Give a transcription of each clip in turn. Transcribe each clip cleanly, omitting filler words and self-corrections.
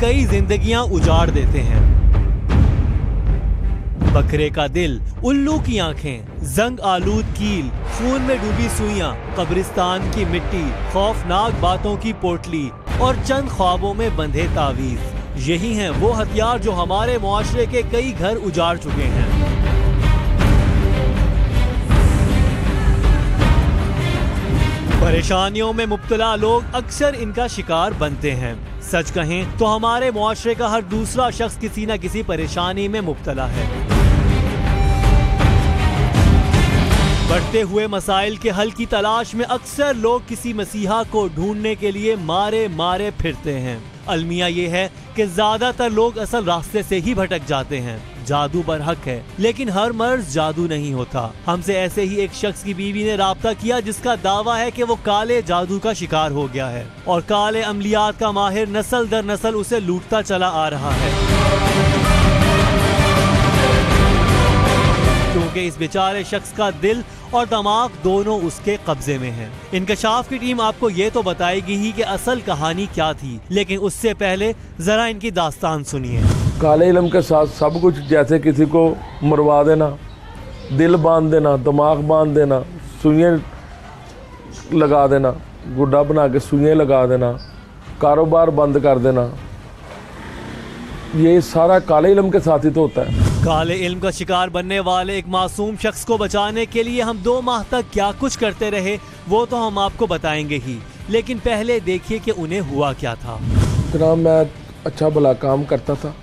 कई जिंदगियां उजाड़ देते हैं। बकरे का दिल, उल्लू की आंखें, जंग आलूद कील, खून में डूबी सुइयां, कब्रिस्तान की मिट्टी, खौफनाक बातों की पोटली और चंद ख्वाबों में बंधे तावीज, यही हैं वो हथियार जो हमारे मुआशरे के कई घर उजाड़ चुके हैं। परेशानियों में मुब्तला लोग अक्सर इनका शिकार बनते हैं। सच कहें तो हमारे मुआशरे का हर दूसरा शख्स किसी न किसी परेशानी में मुब्तला है। बढ़ते हुए मसाइल के हल की तलाश में अक्सर लोग किसी मसीहा को ढूंढने के लिए मारे मारे फिरते हैं। अलमिया ये है कि ज्यादातर लोग असल रास्ते से ही भटक जाते हैं। जादू बरहक है, लेकिन हर मर्ज जादू नहीं होता। हमसे ऐसे ही एक शख्स की बीवी ने राब्ता किया जिसका दावा है कि वो काले जादू का शिकार हो गया है और काले अमलियात का माहिर नस्ल दर नस्ल उसे लूटता चला आ रहा है, क्योंकि इस बेचारे शख्स का दिल और दिमाग दोनों उसके कब्जे में हैं। इंकशाफ की टीम आपको ये तो बताएगी ही कि असल कहानी क्या थी, लेकिन उससे पहले जरा इनकी दास्तान सुनिए। काले इल्म के साथ सब कुछ, जैसे किसी को मरवा देना, दिल बांध देना, दिमाग बांध देना, सुइयां लगा देना, गुड्डा बना के सुइयां लगा देना, कारोबार बंद कर देना, ये सारा काले इल्म के साथ ही तो होता है। काले इल्म का शिकार बनने वाले एक मासूम शख्स को बचाने के लिए हम 2 माह तक क्या कुछ करते रहे वो तो हम आपको बताएंगे ही, लेकिन पहले देखिए कि उन्हें हुआ क्या था। जनाब, मैं अच्छा भला काम करता था।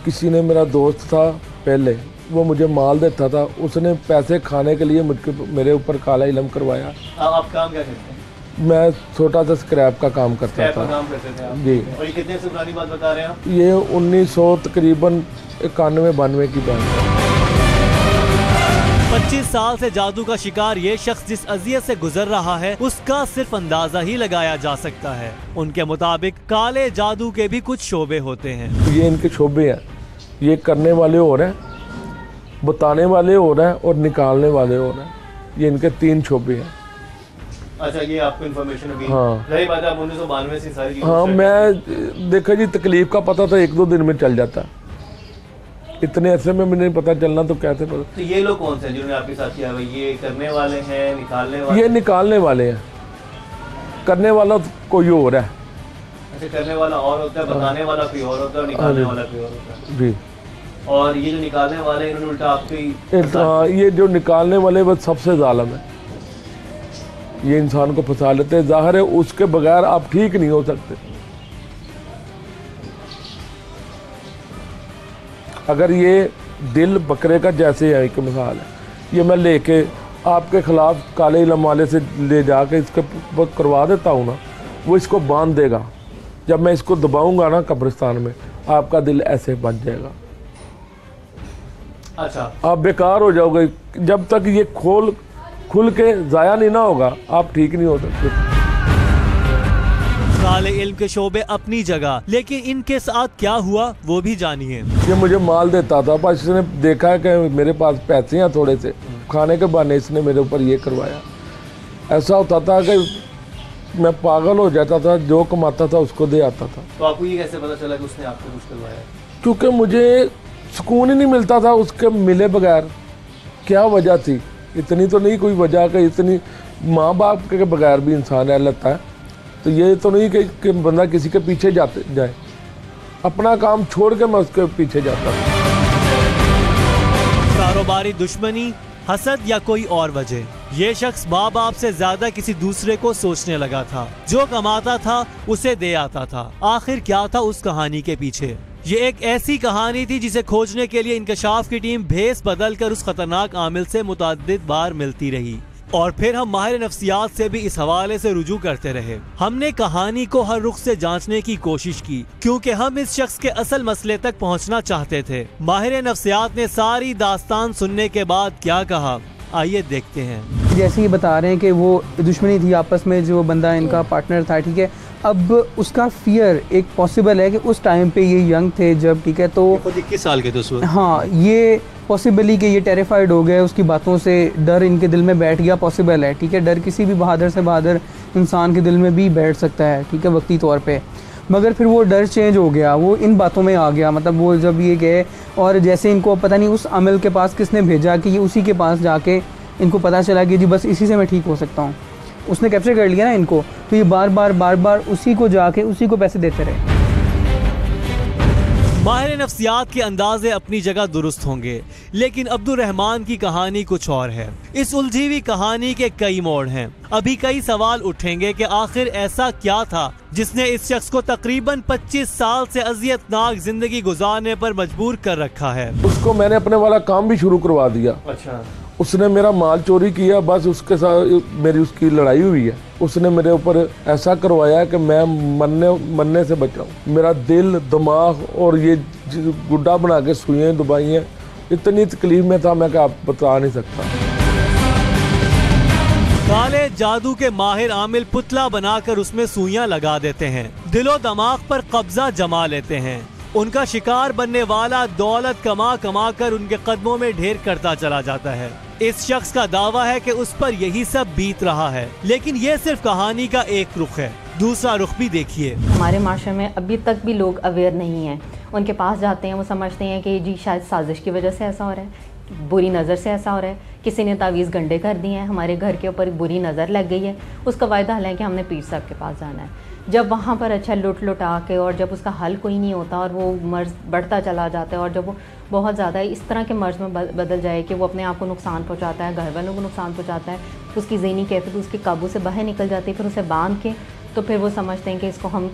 किसी ने, मेरा दोस्त था पहले, वो मुझे माल देता था, उसने पैसे खाने के लिए मेरे ऊपर काला इल्म करवाया। आप काम क्या करते हैं? मैं छोटा सा स्क्रैप का काम करता था। काम करते थे आप? जी। और ये कितने से पुरानी बात बता रहे हैं आप? ये 1900 तकरीबन 91-92 की बात है। 25 साल से जादू का शिकार ये शख्स जिस अजियत से गुजर रहा है उसका सिर्फ अंदाजा ही लगाया जा सकता है। उनके मुताबिक काले जादू के भी कुछ शोबे होते हैं। ये इनके शोबे हैं, ये करने वाले हो रहे हैं, बताने वाले हो रहे हैं और निकालने वाले हो रहे हैं। ये इनके 3 शोबे हैं। अच्छा, ये आपको इन्फॉर्मेशन होगी? हाँ। रही बात है, आप 1992 से सारी हाँ, मैं देखा जी, तकलीफ का पता तो 1-2 दिन में चल जाता है। इतने ऐसे में मुझे नहीं पता चलना तो कैसे पता। तो ये लोग कौन से जिन्होंने आपके साथ किया? ये करने वाले हैं, निकालने वाले? ये निकालने वाले हैं, करने वाला कोई और है। अच्छा, करने वाला और होता है, बताने वाला कोई और होता है और निकालने वाला कोई और होता है। जी। और ये जो निकालने वाले इन्होंने उल्टा आपके, ये जो निकालने वाले वो सबसे जालिम है। ये इंसान को फंसा लेते हैं। जाहिर है उसके बगैर आप ठीक नहीं हो सकते। अगर ये दिल बकरे का जैसे है, एक मिसाल है, ये मैं लेके आपके खिलाफ काले इल्म वाले से ले जाके इसके करवा देता हूँ ना, वो इसको बांध देगा। जब मैं इसको दबाऊंगा ना कब्रिस्तान में, आपका दिल ऐसे बन जाएगा। अच्छा, आप बेकार हो जाओगे। जब तक ये खुल के ज़ाया नहीं ना होगा, आप ठीक नहीं हो सकते। काले इल्म के शोबे अपनी जगह, लेकिन इनके साथ क्या हुआ वो भी जानिए। ये मुझे माल देता था, बस इसने देखा है कि मेरे पास पैसे हैं थोड़े से, खाने के बहाने इसने मेरे ऊपर ये करवाया। ऐसा होता था कि मैं पागल हो जाता था, जो कमाता था उसको दे आता था। तो आपको ये कैसे पता चला कि उसने आपको कुछ करवाया? क्योंकि मुझे सुकून ही नहीं मिलता था उसके मिले बगैर। क्या वजह थी? इतनी तो नहीं कोई वजह कि इतनी, माँ बाप के बगैर भी इंसान रह लेता है। तो ये तो नहीं कि बंदा किसी के पीछे जाए। अपना काम छोड़ के मैं उसके पीछे जाता था। कारोबारी दुश्मनी, हसद या कोई और वजह, ये शख्स माँ बाप से ज्यादा किसी दूसरे को सोचने लगा था। जो कमाता था उसे दे आता था। आखिर क्या था उस कहानी के पीछे? ये एक ऐसी कहानी थी जिसे खोजने के लिए इंकशाफ की टीम भेस बदल कर उस खतरनाक आमिल से मुतअद्दिद बार मिलती रही और फिर हम माहिर नफ्सियात से भी इस हवाले से रुजू करते रहे। हमने कहानी को हर रुख से जांचने की कोशिश की क्योंकि हम इस शख्स के असल मसले तक पहुंचना चाहते थे। माहिर नफ्सियात ने सारी दास्तान सुनने के बाद क्या कहा, आइए देखते हैं। जैसे ये बता रहे हैं कि वो दुश्मनी थी आपस में, जो बंदा इनका पार्टनर था, ठीक है। अब उसका फियर एक पॉसिबल है कि उस टाइम पे ये यंग थे जब, ठीक है, तो 21 साल के थे उस वक्त। हाँ, ये पॉसिबली कि ये टेरिफाइड हो गए, उसकी बातों से डर इनके दिल में बैठ गया, पॉसिबल है, ठीक है। डर किसी भी बहादुर से बहादुर इंसान के दिल में भी बैठ सकता है, ठीक है, वक्ती तौर पे। मगर फिर वो डर चेंज हो गया, वो इन बातों में आ गया। मतलब वो जब ये गए और जैसे इनको पता नहीं उस अमल के पास किसने भेजा कि ये उसी के पास जाके इनको पता चला कि जी बस इसी से मैं ठीक हो सकता हूँ, उसने कैप्चर कर लिया ना इनको, तो ये बार बार उसी को जाके उसी को पैसे देते रहे। माहिर नफ्सियात के अंदाजे अपनी जगह दुरुस्त होंगे, लेकिन अब्दुल रहमान की कहानी कुछ और है। इस उलझी हुई कहानी के कई मोड़ हैं। अभी कई सवाल उठेंगे कि आखिर ऐसा क्या था जिसने इस शख्स को तकरीबन 25 साल से अजियतनाक जिंदगी गुजारने पर मजबूर कर रखा है। उसको मैंने अपने वाला काम भी शुरू करवा दिया। अच्छा। उसने मेरा माल चोरी किया, बस उसके साथ मेरी उसकी लड़ाई हुई है। उसने मेरे ऊपर ऐसा करवाया कि मैं मरने से बचाऊं। मेरा दिल, दिमाग और ये गुड्डा बना के सुइयां दबाई हैं, इतनी तकलीफ में था मैं क्या आप बता नहीं सकता। काले जादू के माहिर आमिल पुतला बनाकर उसमें सुइयां लगा देते हैं, दिलो दिमाग पर कब्जा जमा लेते हैं। उनका शिकार बनने वाला दौलत कमा कर उनके कदमों में ढेर करता चला जाता है। इस शख्स का दावा है कि उस पर यही सब बीत रहा है, लेकिन ये सिर्फ कहानी का एक रुख है, दूसरा रुख भी देखिए। हमारे माशरे में अभी तक भी लोग अवेयर नहीं हैं। उनके पास जाते हैं, वो समझते हैं कि जी शायद साजिश की वजह से ऐसा हो रहा है, बुरी नज़र से ऐसा हो रहा है, किसी ने तावीज़ गंडे कर दिए हैं, हमारे घर के ऊपर बुरी नज़र लग गई है। उसका वायदा हल है कि हमने पीर साहब के पास जाना है। जब वहाँ पर अच्छा लुटा के और जब उसका हल कोई नहीं होता और वो मर्ज़ बढ़ता चला जाता है और जब वो बहुत ज़्यादा इस तरह के मर्ज़ में बदल जाए कि वो अपने आप को नुकसान पहुँचाता है, घर वालों को नुकसान पहुँचाता है, उसकी ज़हनी कैफियत उसके काबू से बाहर निकल जाती है, फिर उसे बांध के तो फिर वो समझते हैं कि इसको हम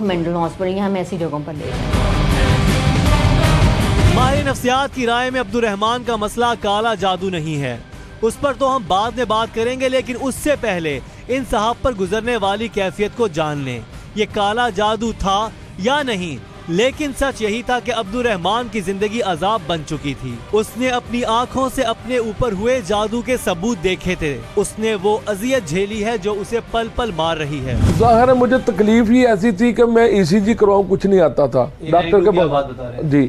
मेंटल हॉस्पिटल या हम ऐसी जगहों पर ले जाएं। माहिर नफ्सियात की राय में अब्दुल रहमान का मसला काला जादू नहीं है, उस पर तो हम बाद में बात करेंगे, लेकिन उससे पहले इन साहब पर गुजरने वाली कैफियत को जान लें। ये काला जादू था या नहीं, लेकिन सच यही था कि अब्दुल रहमान की जिंदगी अजाब बन चुकी थी। उसने अपनी आंखों से अपने ऊपर हुए जादू के सबूत देखे थे। उसने वो अजियत झेली है जो उसे पल पल मार रही है। जाहिर है मुझे तकलीफ ही ऐसी थी कि मैं ECG करवाऊं, कुछ नहीं आता था। डॉक्टर के पास जी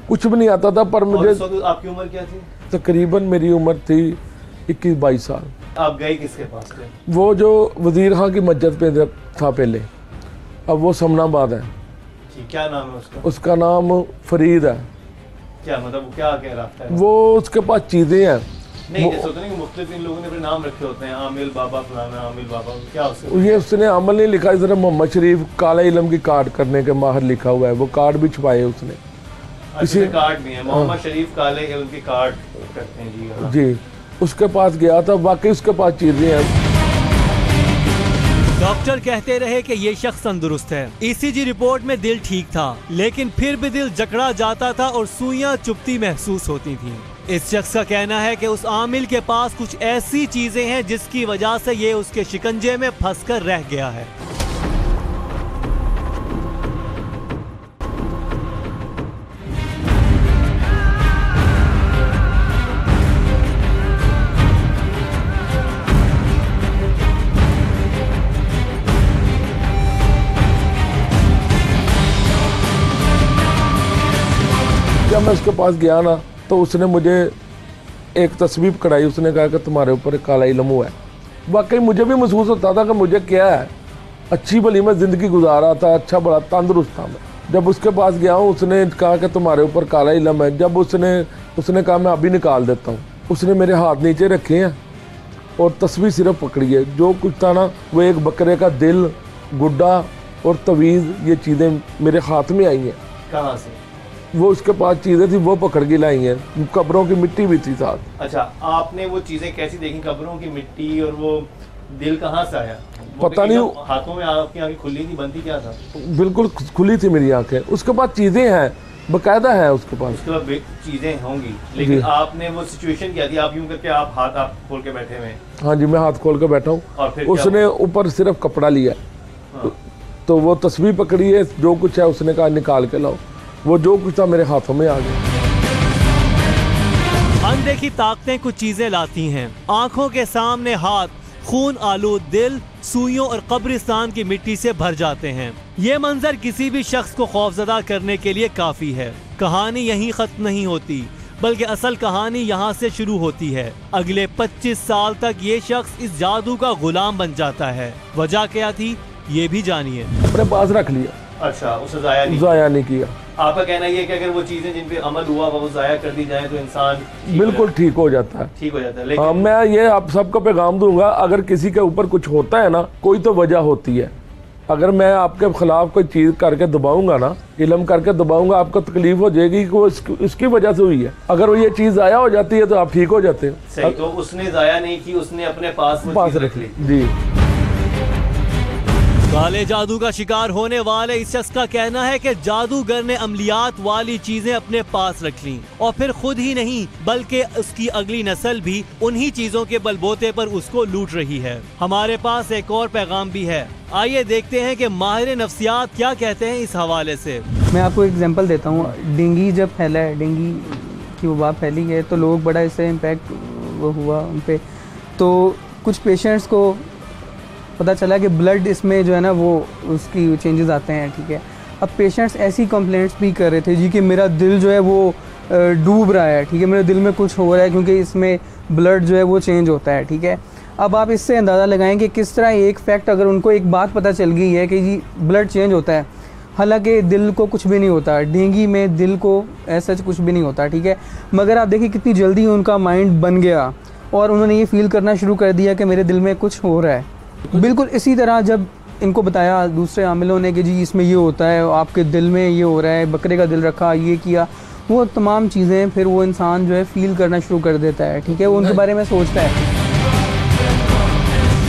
कुछ भी नहीं आता था। पर मुझे आपकी उम्र क्या थी? तकरीबन मेरी उम्र थी 21-22 साल। आप गए किसके पास थे? वो जो वजीर खां की मस्जिद पे था पहले, अब वो समनाबाद है। क्या नाम है उसका? उसका नाम फरीद है। क्या मतलब वो क्या कह रहा है? वो उसके पास चीजें हैं। नहीं जैसे होता है कि मुख्तलिफ इन लोगों ने अपने नाम रखे होते हैं, आमिल बाबा फलाना, आमिल बाबा, क्या उससे? ये उसने अमल नहीं लिखा, इस तरह मोहम्मद शरीफ काला इलम की कार्ड करने के माहिर लिखा हुआ है, वो कार्ड भी छुपाए उसने। इसी कार्ड भी है, मोहम्मद शरीफ काले इलम की कार्ड करते हैं जी। जी उसके पास गया था, वाकई उसके पास चीजें हैं। डॉक्टर कहते रहे कि ये शख्स तंदुरुस्त है। ECG रिपोर्ट में दिल ठीक था, लेकिन फिर भी दिल जकड़ा जाता था और सुइयां चुभती महसूस होती थीं। इस शख्स का कहना है कि उस आमिल के पास कुछ ऐसी चीजें हैं जिसकी वजह से ये उसके शिकंजे में फंसकर रह गया है। जब मैं उसके पास गया ना तो उसने मुझे एक तस्वीर कढ़ाई, उसने कहा कि तुम्हारे ऊपर काला इल्म हुआ है। वाकई मुझे भी महसूस होता था कि मुझे क्या है, अच्छी भली मैं ज़िंदगी गुजारा था, अच्छा बड़ा तंदुरुस्त था मैं। जब उसके पास गया हूँ उसने कहा कि तुम्हारे ऊपर काला इल्म है। जब उसने कहा मैं अभी निकाल देता हूँ, उसने मेरे हाथ नीचे रखे हैं और तस्वीर सिर्फ पकड़ी है। जो कुछ था ना वो एक बकरे का दिल, गुड्डा और तवीज़, ये चीज़ें मेरे हाथ में आई हैं। कहाँ से? वो उसके पास चीजें थी वो पकड़ के लाई हैं। कब्रों की मिट्टी भी थी साथ। अच्छा, आपने वो चीजें कैसी देखी? कब्रों की मिट्टी और वो दिल कहाँ से आया? पता नहीं, हाथों में आपकी आंखें खुली थी, बंद थी, क्या था? बिल्कुल खुली थी मेरी आंखें। उसके पास चीजें हैं, बकायदा है उसके पास। उसके बाद चीजें होंगी, लेकिन आपने वो सिचुएशन क्या थी? आप यूं करके आप हाथ खोल के बैठे हुए? हाँ जी, मैं हाथ खोल के बैठा हूँ। और फिर उसने ऊपर सिर्फ कपड़ा लिया। हाँ। तो वो तस्वीर पकड़ी है, जो कुछ है उसने कहा निकाल के लाओ। वो जो कुछ था मेरे हाथों में आ गया। अनदेखी ताकतें कुछ चीजें लाती हैं। आंखों के सामने हाथ खून आलूद दिल, सुइयों और कब्रिस्तान की मिट्टी से भर जाते हैं। ये मंजर किसी भी शख्स को खौफजदा करने के लिए काफी है। कहानी यहीं खत्म नहीं होती, बल्कि असल कहानी यहाँ से शुरू होती है। अगले 25 साल तक ये शख्स इस जादू का गुलाम बन जाता है। वजह क्या थी? ये भी जानिए। अपने पास रख लिया। अच्छा, उसे जाया नहीं किया। आपका कहना ये है कि अगर वो चीजें जिन पे अमल हुआ वो जाया कर दी जाए तो इंसान बिल्कुल ठीक हो जाता है। ठीक हो जाता है। हाँ, लेकिन मैं ये आप सबको पैगाम दूंगा, अगर किसी के ऊपर कुछ होता है ना, कोई तो वजह होती है। अगर मैं आपके खिलाफ कोई चीज़ करके दबाऊंगा ना, इल्म करके दबाऊंगा, आपको तकलीफ हो जाएगी कि वो इसकी वजह से हुई है। अगर वो ये चीज़ ज़ाया हो जाती है तो आप ठीक हो जाते हैं। सही, तो उसने ज़ाया नहीं की, उसने अपने पास रख ली। जी। काले जादू का शिकार होने वाले इस शख्स का कहना है कि जादूगर ने अमलियात वाली चीजें अपने पास रख लीं और फिर खुद ही नहीं बल्कि उसकी अगली नस्ल भी उन्हीं चीजों के बलबूते पर उसको लूट रही है। हमारे पास एक और पैगाम भी है, आइए देखते हैं कि माहिर नफ्सियात क्या कहते हैं इस हवाले से। मैं आपको एग्जांपल देता हूँ। डेंगू जब फैला है, डेंगू की वबा फैली है, तो लोग बड़ा इससे इम्पैक्ट वो हुआ उन पे। तो कुछ पेशेंट्स को पता चला कि ब्लड इसमें जो है ना वो उसकी चेंजेस आते हैं, ठीक है। अब पेशेंट्स ऐसी कंप्लेंट्स भी कर रहे थे जी कि मेरा दिल जो है वो डूब रहा है, ठीक है, मेरे दिल में कुछ हो रहा है क्योंकि इसमें ब्लड जो है वो चेंज होता है, ठीक है। अब आप इससे अंदाज़ा लगाएं कि किस तरह एक फैक्ट, अगर उनको एक बात पता चल गई है कि जी ब्लड चेंज होता है, हालांकि दिल को कुछ भी नहीं होता, डेंगू में दिल को ऐसा कुछ भी नहीं होता, ठीक है। मगर आप देखिए कितनी जल्दी उनका माइंड बन गया और उन्होंने ये फील करना शुरू कर दिया कि मेरे दिल में कुछ हो रहा है। बिल्कुल इसी तरह जब इनको बताया दूसरे आमिलों ने कि जी इसमें ये होता है, आपके दिल में ये हो रहा है, बकरे का दिल रखा, ये किया, वो तमाम चीज़ें फिर वो इंसान जो है फील करना शुरू कर देता है, ठीक है, वो उनके बारे में सोचता है।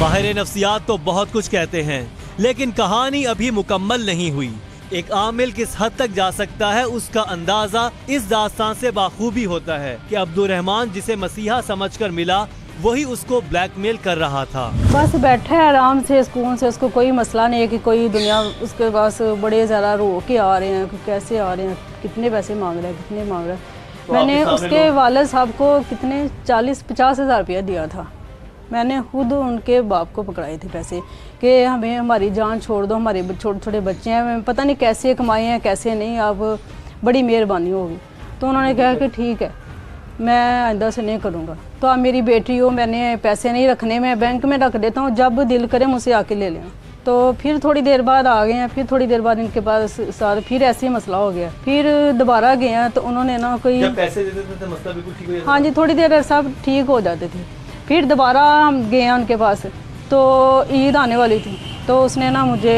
माहिर नफ्सियात तो बहुत कुछ कहते हैं, लेकिन कहानी अभी मुकम्मल नहीं हुई। एक आमिल किस हद तक जा सकता है उसका अंदाजा इस दास्तान से बाखूबी होता है कि अब्दुर्रहमान जिसे मसीहा समझकर मिला वही उसको ब्लैकमेल कर रहा था। बस बैठा है आराम से, सुकून से, उसको कोई मसला नहीं है कि कोई दुनिया उसके पास बड़े ज़्यादा रो के आ रहे हैं, कैसे आ रहे हैं, कितने पैसे मांग रहे हैं, कितने मांग रहे हैं। तो मैंने उसके वालिद साहब को कितने 40-50 हज़ार रुपया दिया था। मैंने खुद उनके बाप को पकड़ाए थे पैसे कि हमें हमारी जान छोड़ दो, हमारे छोटे छोटे बच्चे हैं, पता नहीं कैसे कमाए हैं कैसे नहीं, आप बड़ी मेहरबानी होगी। तो उन्होंने कहा कि ठीक है, मैं आइंदा से नहीं करूँगा। तो आप मेरी बेटी हो, मैंने पैसे नहीं रखने, मैं बैंक में रख देता हूँ, जब दिल करे मुझसे आके ले लें। तो फिर थोड़ी देर बाद आ गए हैं, फिर थोड़ी देर बाद इनके पास साथ फिर ऐसे ही मसला हो गया। फिर दोबारा गए हैं तो उन्होंने ना कोई पैसे देते थे तो मसला बिल्कुल ठीक हो जाता। हाँ जी, थोड़ी देर सब ठीक हो जाते थे। फिर दोबारा हम गए हैं उनके पास, तो ईद आने वाली थी, तो उसने ना मुझे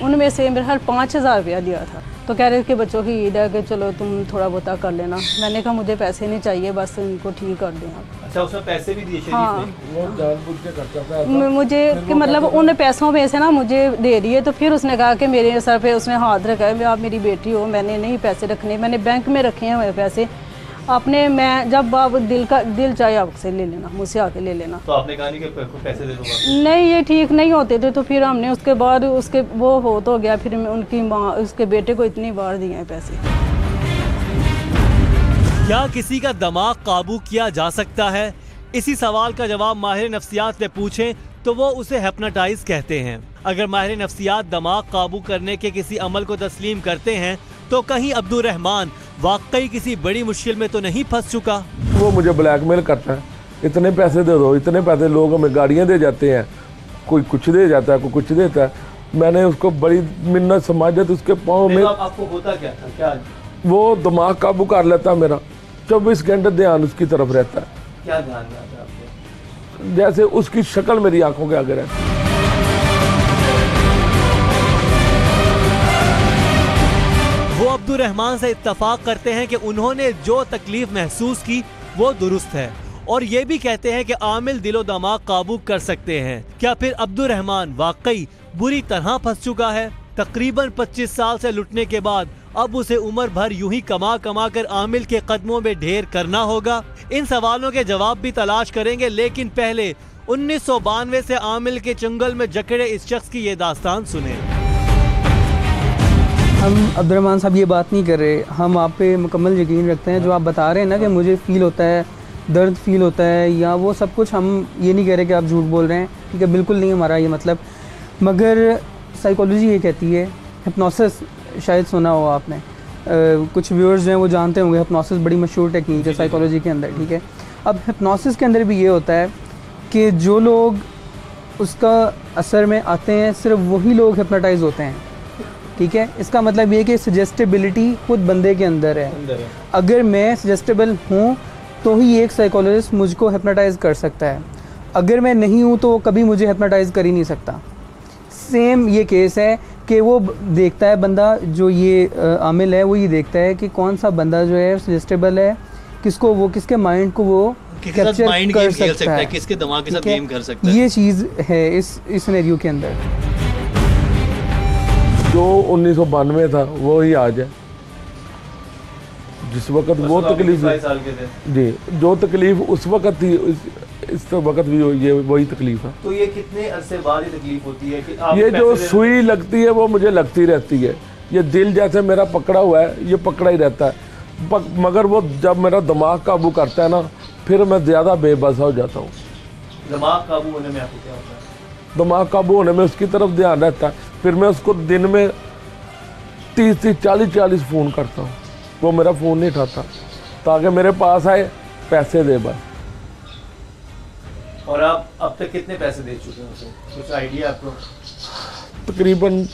उनमें से मेरे ख्याल 5,000 रुपया दिया था। तो कह रहे थे कि बच्चों की ईद है कि चलो तुम थोड़ा बहुत कर लेना। मैंने कहा मुझे पैसे नहीं चाहिए, बस इनको ठीक कर दें आप। अच्छा, उसने पैसे भी दिए? हाँ, वो जानबूझ के करता था मुझे कि मतलब उन पैसों में से ना मुझे दे दिए। तो फिर उसने कहा कि मेरे सर पे उसने हाथ रखा है, आप मेरी बेटी हो, मैंने नहीं पैसे रखने, मैंने बैंक में रखे हैं पैसे आपने, मैं जब आप दिल चाहे आपसे ले लेना, मुझसे आके ले लेना। तो आपने कहा नहीं कि पैसे दे दूंगा? नहीं, ये ठीक नहीं होते थे। तो फिर हमने उसके बाद उसके वो हो तो गया, फिर उनकी माँ उसके बेटे को इतनी बार दिए हैं पैसे। क्या किसी का दिमाग काबू किया जा सकता है? इसी सवाल का जवाब माहिर नफ्सियात से पूछें तो वो उसे हिप्नोटाइज कहते हैं। अगर माहिर नफ्सियात दिमाग काबू करने के किसी अमल को तस्लीम करते हैं तो कहीं अब्दुर्रहमान वाकई किसी बड़ी मुश्किल में तो नहीं फंस चुका? वो मुझे ब्लैकमेल करता है, इतने पैसे दे दो, इतने पैसे, लोग हमें गाड़ियाँ दे जाते हैं, कोई कुछ दे जाता है, कोई कुछ देता है। मैंने उसको बड़ी मिन्नत समाजत उसके पाँव में। आपको होता क्या था? क्या वो दिमाग काबू कर लेता मेरा, 24 घंटे ध्यान उसकी तरफ रहता है। क्या ध्यान रहता है आपको? जैसे उसकी शक्ल मेरी आंखों के आगे रहती है। वो अब्दुर्रहमान से इत्तफाक करते हैं कि उन्होंने जो तकलीफ महसूस की वो दुरुस्त है और ये भी कहते हैं कि आमिल दिलो दिमाग काबू कर सकते हैं। क्या फिर अब्दुर्रहमान वाकई बुरी तरह फंस चुका है? तकरीबन 25 साल से लुटने के बाद अब उसे उम्र भर यूं ही कमा कमा कर आमिल के कदमों में ढेर करना होगा? इन सवालों के जवाब भी तलाश करेंगे, लेकिन पहले 1992 से आमिल के चंगल में जकड़े इस शख्स की ये दास्तान सुने। हम अब्दुर्रहमान साहब ये बात नहीं कर रहे, हम आप पे मुकम्मल यकीन रखते हैं। जो आप बता रहे हैं ना कि मुझे फ़ील होता है, दर्द फील होता है या वो सब कुछ, हम ये नहीं कह रहे कि आप झूठ बोल रहे हैं, ठीक है, बिल्कुल नहीं हमारा ये मतलब। मगर साइकोलॉजी ये कहती है, हिप्नोसिस शायद सुना हो आपने, कुछ व्यूअर्स जो हैं वो जानते होंगे, हिप्नोसिस बड़ी मशहूर टेक्निक है साइकोलॉजी के अंदर, ठीक है। अब हिप्नोसिस के अंदर भी ये होता है कि जो लोग उसका असर में आते हैं सिर्फ वही लोग हिप्नोटाइज होते हैं, ठीक है। इसका मतलब ये कि सजेस्टेबिलिटी खुद बंदे के अंदर है। अगर मैं सजेस्टेबल हूँ तो ही एक साइकोलॉजिस्ट मुझको हिप्नोटाइज कर सकता है, अगर मैं नहीं हूँ तो वो कभी मुझे हिप्नोटाइज कर ही नहीं सकता। सेम ये केस है कि वो देखता है बंदा, जो ये आमिल है वो ये देखता है कि कौन सा बंदा जो है सजेस्टेबल है, किसको वो किसके माइंड को वो कैप्चर कर सकता है, किसके दिमाग के साथ गेम कर सकता है। ये चीज़ है इस सिनेरियो के अंदर। जो 1992 था वो ही आज है। जिस वक्त वो तकलीफ जी, जो तकलीफ उस वक्त थी इस वक्त भी ये वही तकलीफ है। तो ये कितने अरसे बाद ये तकलीफ होती है कि आप ये जो सुई लगती है वो मुझे लगती रहती है। ये दिल जैसे मेरा पकड़ा हुआ है, ये पकड़ा ही रहता है। मगर वो जब मेरा दिमाग काबू करता है ना, फिर मैं ज़्यादा बेबस हो जाता हूँ। दिमाग काबू होने में आपको क्या होता है? दिमाग काबू होने में उसकी तरफ ध्यान रहता है। फिर मैं उसको दिन में 30-30, 40-40 फ़ोन करता हूँ, वो मेरा फ़ोन नहीं उठाता, ताकि मेरे पास आए पैसे दे बस। और आप अब तक कितने पैसे दे चुके हैं उसे? कुछ आइडिया आपको? तकरीबन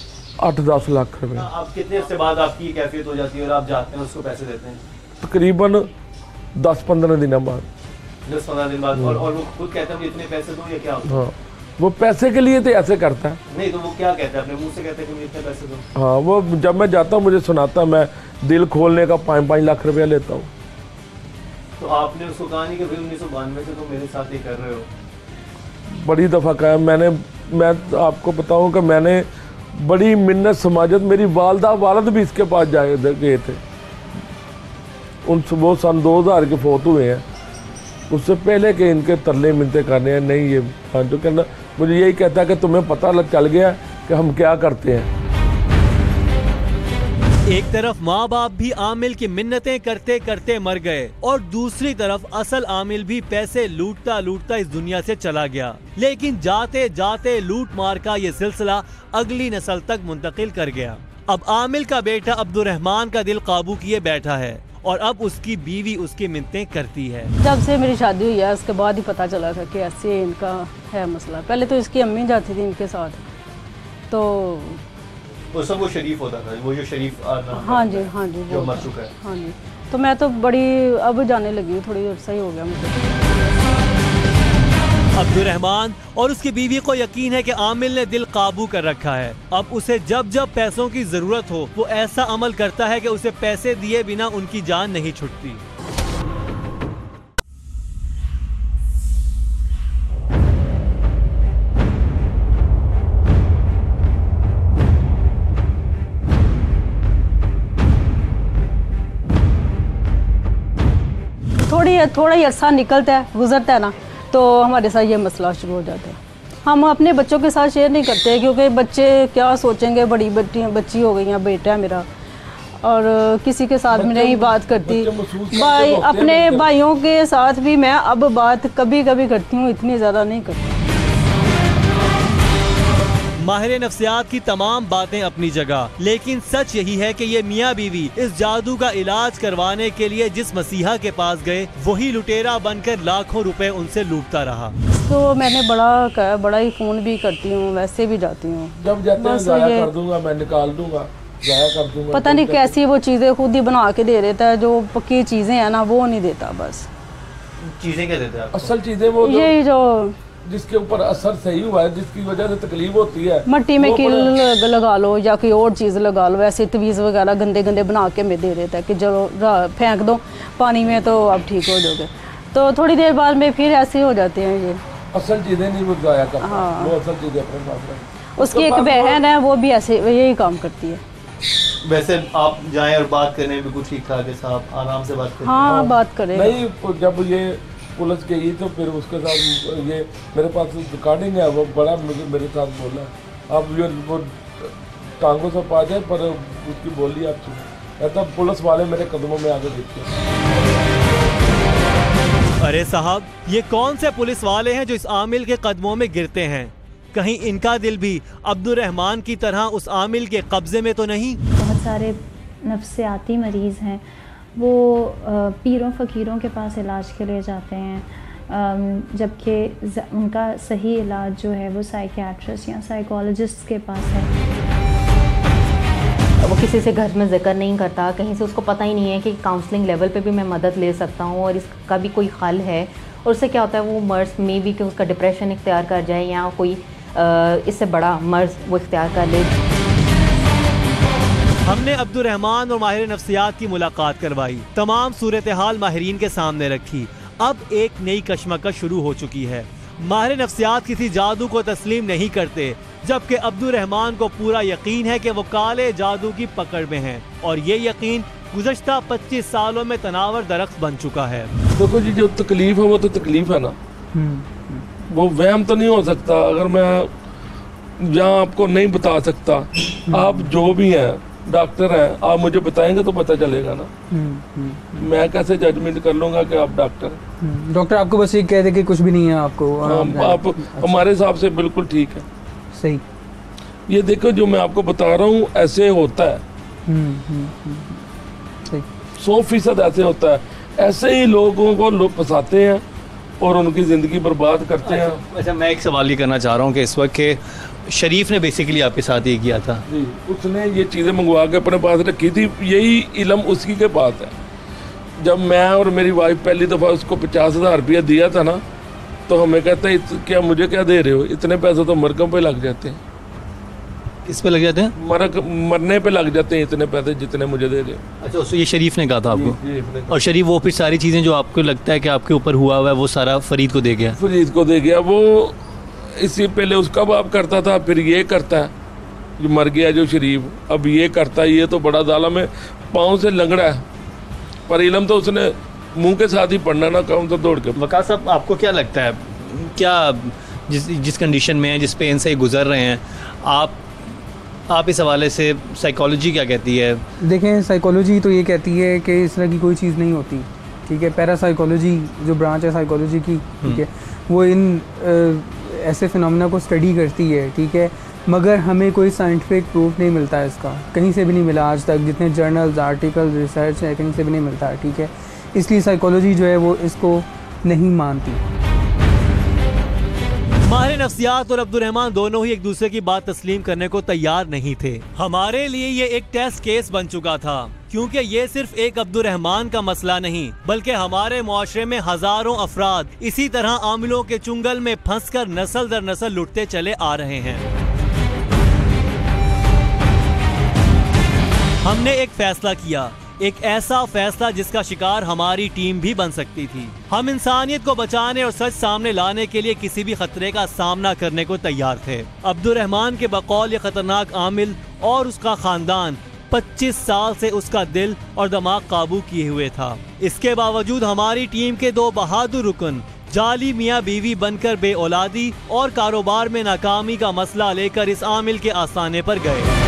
8-10 लाख रुपए। आप कितने अरसे बाद आपकी कैफियत हो जाती है और आप जाते हैं उसको पैसे देते हैं? तकरीबन 10-15 दिन बाद। 10-15 दिन बाद। और वो खुद कहता है इतने पैसे दो या क्या होता है? हाँ, वो पैसे के लिए तो ऐसे करता है। नहीं तो वो क्या कहता है, अपने मुंह से कहता है कि मुझे इतने पैसे दो? हाँ, वो जब मैं जाता हूँ मुझे सुनाता, मैं दिल खोलने का 5-5 लाख रुपया लेता हूँ। तो आपने उसको कहा नहीं कि भाई 1992 से तुम मेरे साथ ही कर रहे हो? बड़ी दफ़ा कहा मैंने। मैं आपको बताऊँ कि मैंने बड़ी मिन्नत समाजत, मेरी वालद भी इसके पास गए थे। वो सन 2000 के फोत हुए हैं, उससे पहले के इनके तरले मिनते करने हैं। नहीं, ये जो कहना मुझे यही कहता है कि तुम्हें पता चल गया कि हम क्या करते हैं। एक तरफ माँ बाप भी आमिल की मिन्नतें करते करते मर गए और दूसरी तरफ असल आमिल भी पैसे लूटता लूटता इस दुनिया से चला गया। लेकिन जाते जाते लूट मार का ये सिलसिला अगली नस्ल तक मुंतकिल कर गया। अब आमिल का बेटा अब्दुर्रहमान का दिल काबू किए बैठा है और अब उसकी बीवी उसकी मिन्नतें करती है। जब से मेरी शादी हुई है उसके बाद ही पता चला था कि ऐसे इनका है मसला। पहले तो इसकी अम्मी जाती थी इनके साथ, तो वो सब वो शरीफ होता था, वो जो शरीफ हाँ जी जो मर चुका है। हाँ जी, तो मैं तो बड़ी अब जाने लगी, थोड़ी सही हो गया मुझे। अब्दुर्रहमान और उसकी बीवी को यकीन है कि आमिल ने दिल काबू कर रखा है। अब उसे जब जब पैसों की जरूरत हो वो ऐसा अमल करता है कि उसे पैसे दिए बिना उनकी जान नहीं छूटती। थोड़ा ही अरसा निकलता है, गुजरता है ना, तो हमारे साथ ये मसला शुरू हो जाता है। हम अपने बच्चों के साथ शेयर नहीं करते क्योंकि बच्चे क्या सोचेंगे, बड़ी बच्ची हो गई है, बेटा है मेरा, और किसी के साथ में नहीं बात करती। अपने भाइयों के साथ भी मैं अब बात कभी कभी करती हूँ, इतनी ज़्यादा नहीं करती। माहिर नफ्सियात की तमाम बातें अपनी जगह, लेकिन सच यही है कि ये मियाँ बीवी इस जादू का इलाज करवाने के लिए जिस मसीहा के पास गए वही लुटेरा बनकर लाखों रुपए उनसे लूटता रहा। तो मैंने बड़ा ही फ़ोन भी करती हूँ, वैसे भी जाती हूँ, जब जाते हैं जाया कर दूंगा, मैं निकाल दूंगा, जाया कर दूंगा। पता नहीं कैसी वो चीज़ें खुद ही बना के दे देता है, जो पक्की चीज़ें हैं ना वो नहीं देता। बस चीजें क्या देते हैं? असल चीजें वो यही जो जिसके ऊपर असर सही हुआ है, जिसकी वजह से तकलीफ होती है, मट्टी में कील लगा लो या कोई और चीज़ लगा लो, ऐसे तवीज़ वगैरह गंदे गंदे बना के मैं दे देता है कि चलो फेंक दो पानी में तो आप ठीक हो जाओगे। तो थोड़ी देर बाद में फिर ऐसे हो जाते हैं। ये असल चीज़ें नहीं वो जाया करता। हाँ। वो असल चीज़ें अपने पास रखता। उसकी एक बहन है, वो भी ऐसे यही काम करती है। वैसे आप जाएं और बात करने में बिल्कुल ठीक ठाक है साहब, आराम से बात करें। हाँ, बात करें। नहीं, जब ये पुलिस गई तो फिर उसके साथ ये मेरे पास रिकॉर्डिंग है, वो बड़ा मुझे मेरे साथ बोला, अब ये वो टांगों से पा जाए पर उसकी बोली आप सुनो, ऐसा पुलिस वाले मेरे कदमों में आगे देखते हैं। अरे साहब, ये कौन से पुलिस वाले हैं जो इस आमिल के कदमों में गिरते हैं? कहीं इनका दिल भी अब्दुर्रहमान की तरह उस आमिल के कब्जे में तो नहीं? बहुत सारे नफ्सियाती मरीज़ हैं, वो पीरों फ़कीरों के पास इलाज के लिए जाते हैं, जबकि उनका सही इलाज जो है वो साइकियाट्रिस्ट या साइकोलॉजिस्ट के पास है। वो किसी से घर में जिक्र नहीं करता, कहीं से उसको पता ही नहीं है कि काउंसलिंग लेवल पे भी मैं मदद ले सकता हूँ और इसका भी कोई हल है। और उससे क्या होता है, वो मर्ज़ में भी कि उसका डिप्रेशन इख्तियार कर जाए या कोई इससे बड़ा मर्ज़ वो इख्तियार कर ले। हमने अब्दुर्रहमान और माहिर नफ्सियात की मुलाकात करवाई, तमाम सूरत हाल माहिरीन के सामने रखी। अब एक नई कशमकश शुरू हो चुकी है। माहिर नफ्सियात किसी जादू को तस्लीम नहीं करते, जबकि अब्दुर्रहमान को पूरा यकीन है कि वो काले जादू की पकड़ में हैं और ये यकीन गुज़श्ता 25 सालों में तनावर दरख्त बन चुका है। देखो जी, जो तकलीफ है वो तो तकलीफ है ना, वो वहम तो नहीं हो सकता। अगर मैं यहाँ आपको नहीं बता सकता, आप जो भी हैं डॉक्टर हैं, आप मुझे बताएंगे तो पता चलेगा ना। मैं कैसे जजमेंट कर लूँगा कि आप डॉक्टर हैं? डॉक्टर आपको बस ये कह दे कि कुछ भी नहीं है आपको। आप हमारे हिसाब से बिल्कुल ठीक है। सही। ये देखो, जो मैं आपको बता रहा हूँ ऐसे होता है। सही। 100% ऐसे होता है। ऐसे ही लोगों को लोग फंसाते हैं और उनकी ज़िंदगी बर्बाद करते हैं। अच्छा, मैं एक सवाल ये करना चाह रहा हूँ कि इस वक्त के शरीफ ने बेसिकली आपके साथ ये किया था जी, उसने ये चीज़ें मंगवा के अपने पास रखी थी। यही इल्म उसकी के पास है। जब मैं और मेरी वाइफ पहली दफ़ा उसको 50,000 रुपया दिया था ना, तो हमें कहते हैं क्या मुझे क्या दे रहे हो, इतने पैसे तो मरकम पे लग जाते हैं। किस पे लग जाते हैं? मरने पे लग जाते हैं इतने पैसे जितने मुझे दे रहे हो। अच्छा, उसको ये शरीफ ने कहा था आपको? जी, और शरीफ वो फिर सारी चीज़ें जो आपको लगता है कि आपके ऊपर हुआ हुआ है वो सारा फरीद को दे गया? फरीद को दे गया। वो इससे पहले उसका बाप करता था, फिर ये करता है, जो मर गया जो शरीफ, अब ये करता है। ये तो बड़ा जालिम है, पाँव से लंगड़ा है, पर इल्म तो उसने मुंह के साथ ही पढ़ना ना, काम तो दौड़ के। वक़ास साहब, आपको क्या लगता है, क्या जिस कंडीशन में है, जिस पेन से गुजर रहे हैं, आप इस हवाले से साइकोलॉजी क्या कहती है? देखें, साइकोलॉजी तो ये कहती है कि इस तरह की कोई चीज़ नहीं होती, ठीक है। पैरासाइकोलॉजी जो ब्रांच है साइकोलॉजी की, ठीक है, वो इन ऐसे फिनोमेना को स्टडी करती है, ठीक है, मगर हमें कोई साइंटिफिक प्रूफ नहीं मिलता है इसका, कहीं से भी नहीं मिला आज तक। जितने जर्नल्स, आर्टिकल, रिसर्च है, कहीं से भी नहीं मिलता है, ठीक है। इसलिए साइकोलॉजी जो है वो इसको नहीं मानती। माहिर नफ्सियात और अब्दुर्रहमान दोनों ही एक दूसरे की बात तस्लीम करने को तैयार नहीं थे। हमारे लिए ये एक टेस्ट केस बन चुका था, क्योंकि ये सिर्फ एक अब्दुर्रहमान का मसला नहीं, बल्कि हमारे मुआशरे में हजारों अफराद इसी तरह आमिलों के चुंगल में फंसकर नस्ल दर नस्ल लुटते चले आ रहे हैं। हमने एक फैसला किया, एक ऐसा फैसला जिसका शिकार हमारी टीम भी बन सकती थी। हम इंसानियत को बचाने और सच सामने लाने के लिए किसी भी खतरे का सामना करने को तैयार थे। अब्दुर्रहमान के बकौल ये खतरनाक आमिल और उसका खानदान 25 साल से उसका दिल और दिमाग काबू किए हुए था। इसके बावजूद हमारी टीम के 2 बहादुर रुकन जाली मियाँ बीवी बनकर बे औलादी और कारोबार में नाकामी का मसला लेकर इस आमिल के आस्थाने पर गए।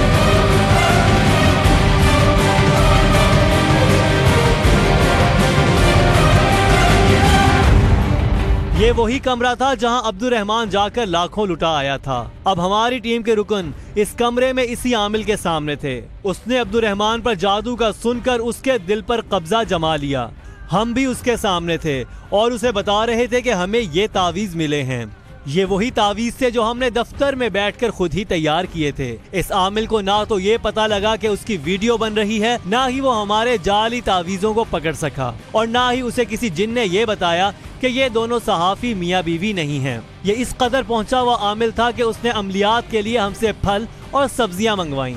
ये वही कमरा था जहां अब्दुर्रहमान जाकर लाखों लुटा आया था। अब हमारी टीम के रुकन इस कमरे में इसी आमिल के सामने थे। उसने अब्दुर्रहमान पर जादू का सुनकर उसके दिल पर कब्जा जमा लिया। हम भी उसके सामने थे और उसे बता रहे थे कि हमें ये तावीज मिले हैं। ये वही तावीज थे जो हमने दफ्तर में बैठकर खुद ही तैयार किए थे। इस आमिल को ना तो ये पता लगा कि उसकी वीडियो बन रही है, ना ही वो हमारे जाली तावीजों को पकड़ सका, और ना ही उसे किसी जिन ने ये बताया कि ये दोनों सहाफी मियाँ बीवी नहीं हैं। ये इस कदर पहुंचा हुआ आमिल था कि उसने अमलियात के लिए हमसे फल और सब्जियां मंगवाई।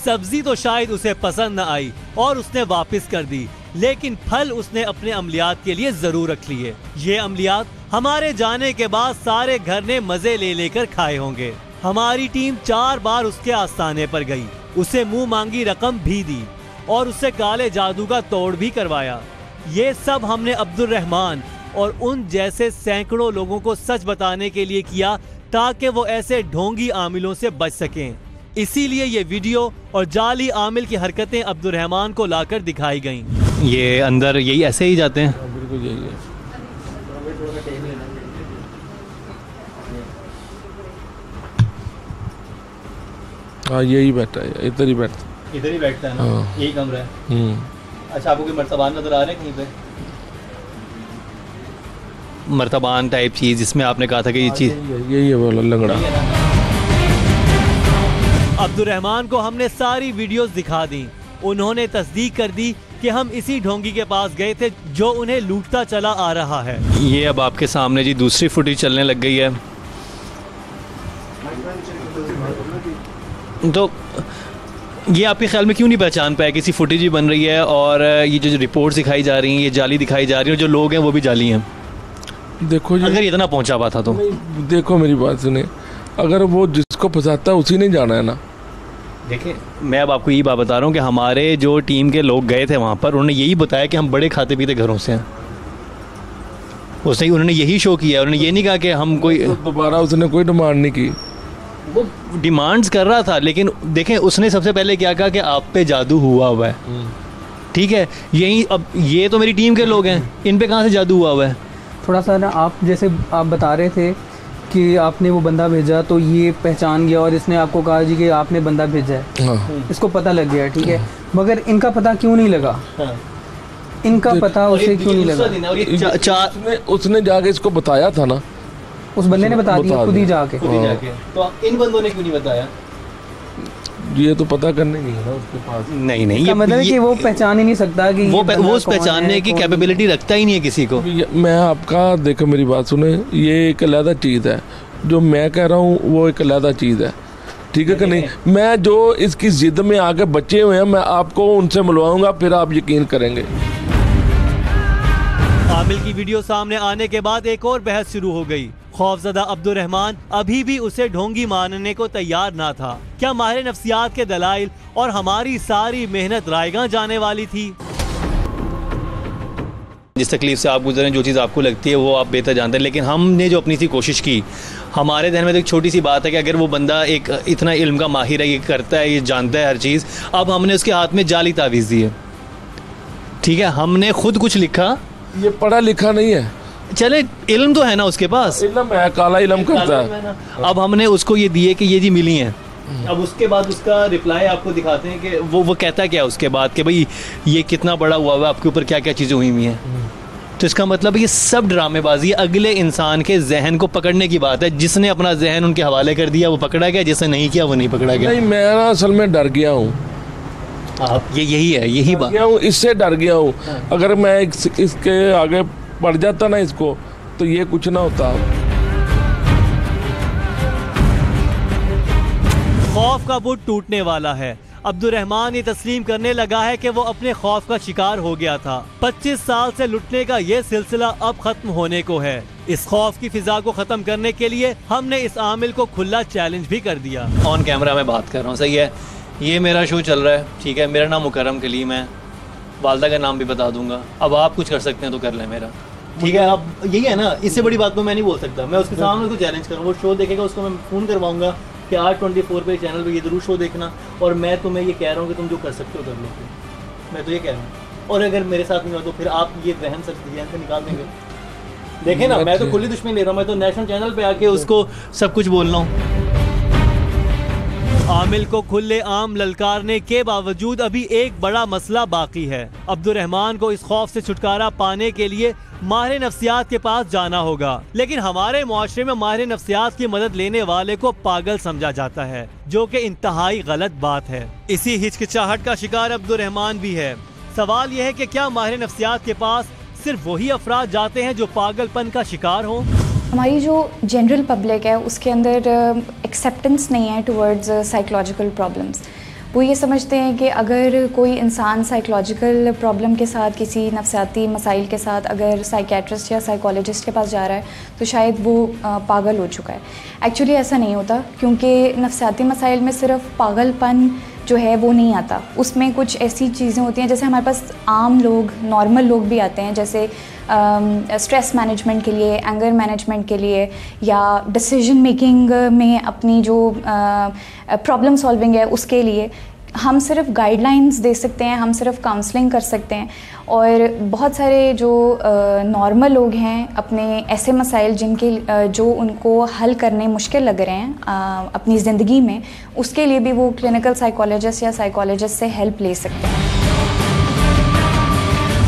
सब्जी तो शायद उसे पसंद न आई और उसने वापस कर दी, लेकिन फल उसने अपने अमलियात के लिए जरूर रख लिए। ये अमलियात हमारे जाने के बाद सारे घर ने मजे ले लेकर खाए होंगे। हमारी टीम 4 बार उसके आस्थाने पर गई, उसे मुंह मांगी रकम भी दी और उससे काले जादू का तोड़ भी करवाया। ये सब हमने अब्दुर्रहमान और उन जैसे सैकड़ों लोगों को सच बताने के लिए किया, ताकि वो ऐसे ढोंगी आमिलों से बच सकें। इसीलिए ये वीडियो और जाली आमिल की हरकतें अब्दुर्रहमान को लाकर दिखाई गईं। ये अंदर यही ऐसे ही जाते हैं? बिल्कुल यही है। हाँ, यही बैठा है, इधर ही बैठता इधर ही बैठता है ना? हाँ। यही कमरा है। अच्छा, आपको कोई मर्तबान नजर आ रहे हैं कहीं पे? मर्तबान टाइप चीज़ जिसमें आपने कहा था कि ये चीज़ यही है वो लंगड़ा। अब्दुर्रहमान को हमने सारी वीडियोस दिखा दी। उन्होंने तस्दीक कर दी कि हम इसी ढोंगी के पास गए थे जो उन्हें लूटता चला आ रहा है। ये अब आपके सामने जी दूसरी फुटेज चलने लग गई है। तो ये आपके ख्याल में क्यों नहीं पहचान पाया? किसी फुटेज भी बन रही है और ये जो रिपोर्ट्स दिखाई जा रही हैं ये जाली दिखाई जा रही है, और जो लोग हैं वो भी जाली हैं। देखो जी, अगर इतना पहुंचा हुआ था तो देखो मेरी बात सुने, अगर वो जिसको फंसाता है उसी ने जाना है ना। देखिए मैं अब आपको यही बात बता रहा हूँ कि हमारे जो टीम के लोग गए थे वहाँ पर, उन्होंने यही बताया कि हम बड़े खाते पीते घरों से हैं। उसने उन्होंने यही शो किया, उन्होंने ये नहीं कहा कि हम कोई दोबारा उसने कोई डिमांड नहीं की। वो डिमांड्स कर रहा था, लेकिन देखें उसने सबसे पहले क्या कहा कि आप पे जादू हुआ हुआ है। ठीक है, यही अब ये तो मेरी टीम के लोग हैं, इन पे कहाँ से जादू हुआ हुआ है? थोड़ा सा ना, आप जैसे आप बता रहे थे कि आपने वो बंदा भेजा तो ये पहचान गया और इसने आपको कहा जी कि आपने बंदा भेजा है। हाँ। इसको पता लग गया, ठीक है, मगर इनका पता क्यों नहीं लगा? इनका पता उसे क्यों नहीं लगा? उसने जाके इसको बताया था ना, उस बंदे ने बता दिया खुद ही जाके। तो इन बंदों ने क्यों नहीं बताया? ये तो पता करने नहीं है ना उसके पास। नहीं नहीं, ये मतलब कि वो पहचान ही नहीं सकता कि वो उस पहचानने की कैपेबिलिटी रखता ही नहीं है किसी को। मैं आपका, देखो मेरी बात सुने, ये एक अलग चीज़ है, जो मैं कह रहा हूँ वो एक अलग चीज़ है, ठीक है कि नहीं? मैं जो इसकी जिद में आके बचे हुए हैं, मैं आपको उनसे मिलवाऊंगा, फिर आप यकीन करेंगे। आमिल की वीडियो सामने आने के बाद एक और बहस शुरू हो गई। खौफजदा अब्दुर्रहमान अभी भी उसे ढोंगी मानने को तैयार ना था। क्या माहिर नफ्सियात के दलाइल और हमारी सारी मेहनत रायगां जाने वाली थी? जिस तकलीफ से आप गुजरे, जो चीज़ आपको लगती है वो आप बेहतर जानते हैं, लेकिन हमने जो अपनी सी कोशिश की, हमारे ध्यान में तो एक छोटी सी बात है कि अगर वो बंदा एक इतना इल्म का माहिर है, ये करता है, ये जानता है हर चीज़, अब हमने उसके हाथ में जाली तावीज़ दी है। ठीक है, हमने खुद कुछ लिखा, ये पढ़ा लिखा नहीं है, चले इल्म तो है ना उसके पास, इल्म है, काला इल्म करता है। अब हमने उसको ये दिए कि ये जी मिली हैं। अब उसके बाद उसका रिप्लाई आपको दिखाते हैं कि वो कहता क्या है उसके बाद कि भाई ये कितना बड़ा हुआ है, आपके ऊपर क्या क्या चीज़ें हुई हुई हैं। तो इसका मतलब ये सब ड्रामेबाजी अगले इंसान के जहन को पकड़ने की बात है। जिसने अपना जहन उनके हवाले कर दिया वो पकड़ा गया, जिसने नहीं किया वो नहीं पकड़ा गया। नहीं, मैं ना असल में डर गया हूँ। आप यही है, यही बात, इससे डर गया हूँ। अगर मैं इसके आगे पड़ जाता ना इसको, तो ये कुछ ना होता। खौफ का बुत टूटने वाला है। अब्दुर्रहमान ये तस्लीम करने लगा है कि वो अपने खौफ का शिकार हो गया था। 25 साल से लुटने का ये सिलसिला अब खत्म होने को है। इस खौफ की फिजा को खत्म करने के लिए हमने इस आमिल को खुला चैलेंज भी कर दिया। ऑन कैमरा मैं बात कर रहा हूँ, सही है, ये मेरा शो चल रहा है, ठीक है, मेरा नाम मुकर्रम कलीम है, वालदा का नाम भी बता दूंगा। अब आप कुछ कर सकते हैं तो कर लें मेरा, ठीक है। अब यही है ना, इससे बड़ी बात को मैं नहीं बोल सकता। मैं उसके सामने उसको चैलेंज करूँ, वो शो देखेगा, उसको मैं फ़ोन करवाऊंगा कि R24 पे चैनल पे ये जरूर शो देखना, और मैं तुम्हें ये कह रहा हूँ कि तुम जो कर सकते हो कर लो। मैं तो ये कह रहा हूँ, और अगर मेरे साथ नहीं हो तो फिर आप ये रहन से निकाल देंगे। देखें ना, मैं तो खुली दुश्मनी ले रहा हूँ, मैं तो नेशनल चैनल पे आके उसको सब कुछ बोल रहा हूँ। आमिल को खुले आम ललकारने के बावजूद अभी एक बड़ा मसला बाकी है। अब्दुर्रहमान को इस खौफ से छुटकारा पाने के लिए माहिर नफ्सियात के पास जाना होगा, लेकिन हमारे मुआशरे में माहिर नफ्सियात की मदद लेने वाले को पागल समझा जाता है, जो कि इंतहाई गलत बात है। इसी हिचकिचाहट का शिकार अब्दुर्रहमान भी है। सवाल यह है कि क्या माहिर नफ्सियात के पास सिर्फ वही अफराद जाते हैं जो पागलपन का शिकार हों? हमारी जो जनरल पब्लिक है उसके अंदर एक्सेप्टेंस नहीं है टुवर्ड्स साइकोलॉजिकल प्रॉब्लम्स। वो ये समझते हैं कि अगर कोई इंसान साइकोलॉजिकल प्रॉब्लम के साथ, किसी नफ्सियाती मसाइल के साथ अगर साइकेट्रिस्ट या साइकोलॉजिस्ट के पास जा रहा है तो शायद वो पागल हो चुका है। एक्चुअली ऐसा नहीं होता, क्योंकि नफ्सियाती मसाइल में सिर्फ पागलपन जो है वो नहीं आता, उसमें कुछ ऐसी चीज़ें होती हैं, जैसे हमारे पास आम लोग, नॉर्मल लोग भी आते हैं, जैसे स्ट्रेस मैनेजमेंट के लिए, एंगर मैनेजमेंट के लिए, या डिसीजन मेकिंग में अपनी जो प्रॉब्लम सॉल्विंग है उसके लिए। हम सिर्फ गाइडलाइंस दे सकते हैं, हम सिर्फ काउंसलिंग कर सकते हैं। और बहुत सारे जो नॉर्मल लोग हैं, अपने ऐसे मसाइल जिनके जो उनको हल करने मुश्किल लग रहे हैं अपनी ज़िंदगी में, उसके लिए भी वो क्लिनिकल साइकोलॉजिस्ट या साइकोलॉजिस्ट से हेल्प ले सकते हैं।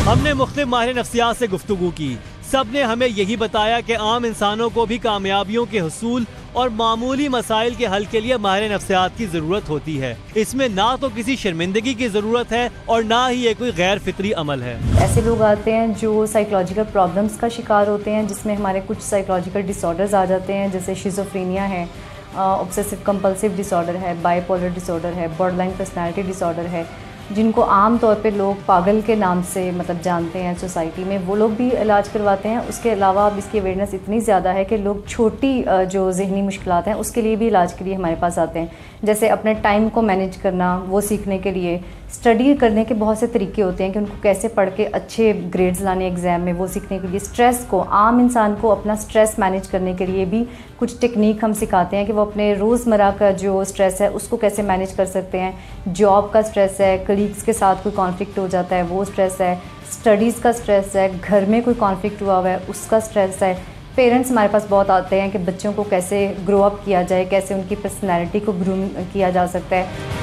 हमने मुख्तलिफ माहिर नफ्सियात से गुफ्तगू की, सब ने हमें यही बताया कि आम इंसानों को भी कामयाबियों के हुसूल और मामूली मसाइल के हल के लिए माहिर नफ्सियात की जरूरत होती है। इसमें ना तो किसी शर्मिंदगी की जरूरत है और ना ही ये कोई गैर फितरी अमल है। ऐसे लोग आते हैं जो साइकोलॉजिकल प्रॉब्लम्स का शिकार होते हैं, जिसमें हमारे कुछ साइकोलॉजिकल डिसऑर्डर्स आ जाते हैं, जैसे शिज़ोफ्रेनिया है, ऑब्सेसिव कंपल्सिव डिसऑर्डर है, बाइपोलर डिसऑर्डर है, बॉर्डरलाइन पर्सनैलिटी डिसऑर्डर है, जिनको आम तौर पे लोग पागल के नाम से मतलब जानते हैं सोसाइटी में, वो लोग भी इलाज करवाते हैं। उसके अलावा अब इसकी अवेयरनेस इतनी ज़्यादा है कि लोग छोटी जो जहनी मुश्किलात हैं उसके लिए भी इलाज के लिए हमारे पास आते हैं। जैसे अपने टाइम को मैनेज करना, वो सीखने के लिए स्टडी करने के बहुत से तरीके होते हैं कि उनको कैसे पढ़ के अच्छे ग्रेड्स लाने एग्ज़ाम में, वो सीखने के लिए स्ट्रेस को, आम इंसान को अपना स्ट्रेस मैनेज करने के लिए भी कुछ टेक्निक हम सिखाते हैं कि वो अपने रोज़मर्रा का जो स्ट्रेस है उसको कैसे मैनेज कर सकते हैं। जॉब का स्ट्रेस है, कलीग्स के साथ कोई कॉन्फ्लिक्ट हो जाता है वो स्ट्रेस है, स्टडीज़ का स्ट्रेस है, घर में कोई कॉन्फ्लिक्ट हुआ हुआ है उसका स्ट्रेस है। पेरेंट्स हमारे पास बहुत आते हैं कि बच्चों को कैसे ग्रो अप किया जाए, कैसे उनकी पर्सनैलिटी को ग्रूम किया जा सकता है।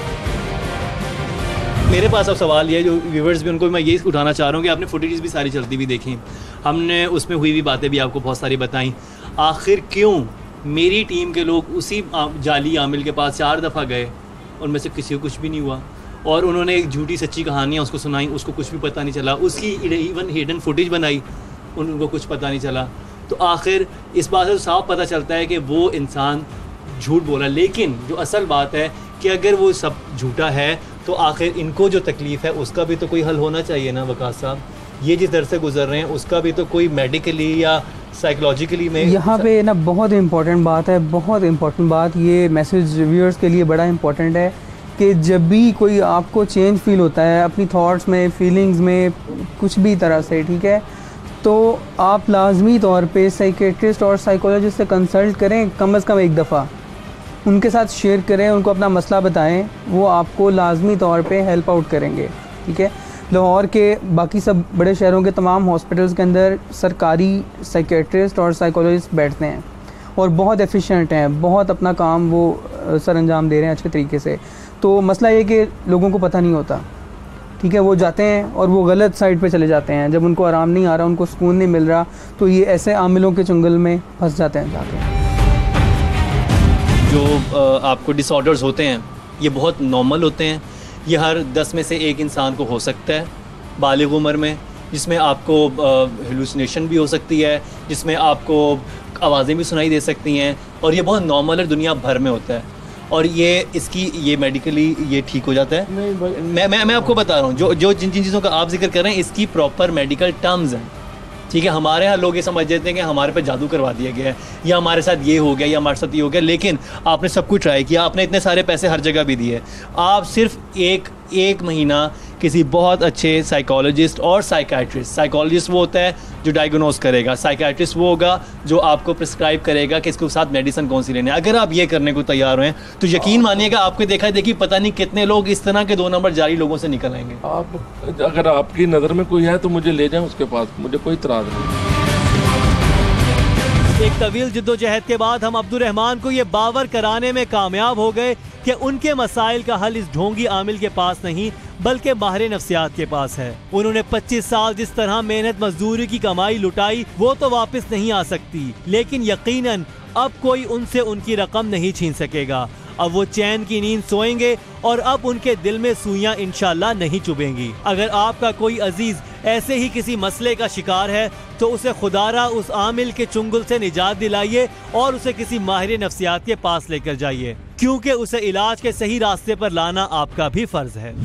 मेरे पास अब सवाल ये, जो व्यूवर्स भी उनको मैं ये उठाना चाह रहा हूँ कि आपने फुटेजेस भी सारी चलती हुई देखी, हमने उसमें हुई हुई बातें भी आपको बहुत सारी बताई। आखिर क्यों मेरी टीम के लोग उसी जाली आमिल के पास 4 दफ़ा गए, उनमें से किसी को कुछ भी नहीं हुआ, और उन्होंने एक झूठी सच्ची कहानियाँ उसको सुनाई, उसको कुछ भी पता नहीं चला, उसकी इवन हिडन फुटेज बनाई, उनको कुछ पता नहीं चला। तो आखिर इस बात से साफ पता चलता है कि वो इंसान झूठ बोला। लेकिन जो असल बात है कि अगर वो सब झूठा है तो आखिर इनको जो तकलीफ़ है उसका भी तो कोई हल होना चाहिए ना वकास साहब। ये जिस दर से गुजर रहे हैं उसका भी तो कोई मेडिकली या साइकोलॉजिकली में यहाँ पे ना बहुत इम्पोर्टेंट बात है, बहुत इम्पोर्टेंट बात, ये मैसेज व्यूअर्स के लिए बड़ा इम्पोर्टेंट है कि जब भी कोई आपको चेंज फील होता है अपनी थॉट्स में, फीलिंग्स में, कुछ भी तरह से, ठीक है, तो आप लाजमी तौर पे साइकेट्रिस्ट और साइकोलॉजिस्ट से कंसल्ट करें, कम से कम एक दफ़ा उनके साथ शेयर करें, उनको अपना मसला बताएं, वो आपको लाजमी तौर पे हेल्प आउट करेंगे। ठीक है, लाहौर के बाकी सब बड़े शहरों के तमाम हॉस्पिटल्स के अंदर सरकारी साइकेट्रिस्ट और साइकोलॉजिस्ट बैठते हैं और बहुत एफिशिएंट हैं, बहुत अपना काम वो सर अंजाम दे रहे हैं अच्छे तरीके से। तो मसला ये कि लोगों को पता नहीं होता, ठीक है, वो जाते हैं और वो गलत साइड पे चले जाते हैं। जब उनको आराम नहीं आ रहा, उनको सुकून नहीं मिल रहा, तो ये ऐसे आमिलों के चुंगल में फंस जाते हैं जाके। जो आपको डिसऑर्डर्स होते हैं ये बहुत नॉर्मल होते हैं, ये हर 10 में से 1 इंसान को हो सकता है बालिग उम्र में, जिसमें आपको हेलुसिनेशन भी हो सकती है, जिसमें आपको आवाज़ें भी सुनाई दे सकती हैं, और ये बहुत नॉर्मल है, दुनिया भर में होता है, और ये मेडिकली ये ठीक हो जाता है। मैं आपको बता रहा हूँ जो जिन चीज़ों का आप जिक्र कर रहे हैं इसकी प्रॉपर मेडिकल टर्म्स हैं। ठीक है, हमारे यहाँ लोग ये समझ जाते हैं कि हमारे पे जादू करवा दिया गया है, या हमारे साथ ये हो गया, या हमारे साथ ये हो गया, लेकिन आपने सब कुछ ट्राई किया, आपने इतने सारे पैसे हर जगह भी दिए, आप सिर्फ एक महीना किसी बहुत अच्छे साइकोलॉजिस्ट और साइकोलॉजिस्ट वो होता है जो डायग्नोस करेगा, साइकियाट्रिस्ट वो होगा जो आपको प्रिस्क्राइब करेगा कि इसके साथ मेडिसिन कौन सी लेनी है। अगर आप ये करने को तैयार हैं तो यकीन मानिएगा आपको देखा देखी पता नहीं कितने लोग इस तरह के 2 नंबर जारी लोगों से निकल आएंगे। आप अगर आपकी नज़र में कोई है तो मुझे ले जाएं उसके पास, मुझे कोई इतराज़ नहीं। एक तवील जिद्दोजहद के बाद हम अब्दुल रहमान को ये बावर कराने में कामयाब हो गए कि उनके मसाइल का हल इस ढोंगी आमिल के पास नहीं बल्कि माहिर नफ्सियात के पास है। उन्होंने 25 साल जिस तरह मेहनत मजदूरी की कमाई लुटाई वो तो वापस नहीं आ सकती, लेकिन यकीनन अब कोई उनसे उनकी रकम नहीं छीन सकेगा। अब वो चैन की नींद सोएंगे और अब उनके दिल में सुइयां इंशाल्लाह नहीं चुभेंगी। अगर आपका कोई अजीज ऐसे ही किसी मसले का शिकार है तो उसे खुदारा उस आमिल के चुंगल से निजात दिलाइए और उसे किसी माहिर नफ्सियात के पास लेकर जाइए, क्योंकि उसे इलाज के सही रास्ते पर लाना आपका भी फर्ज है।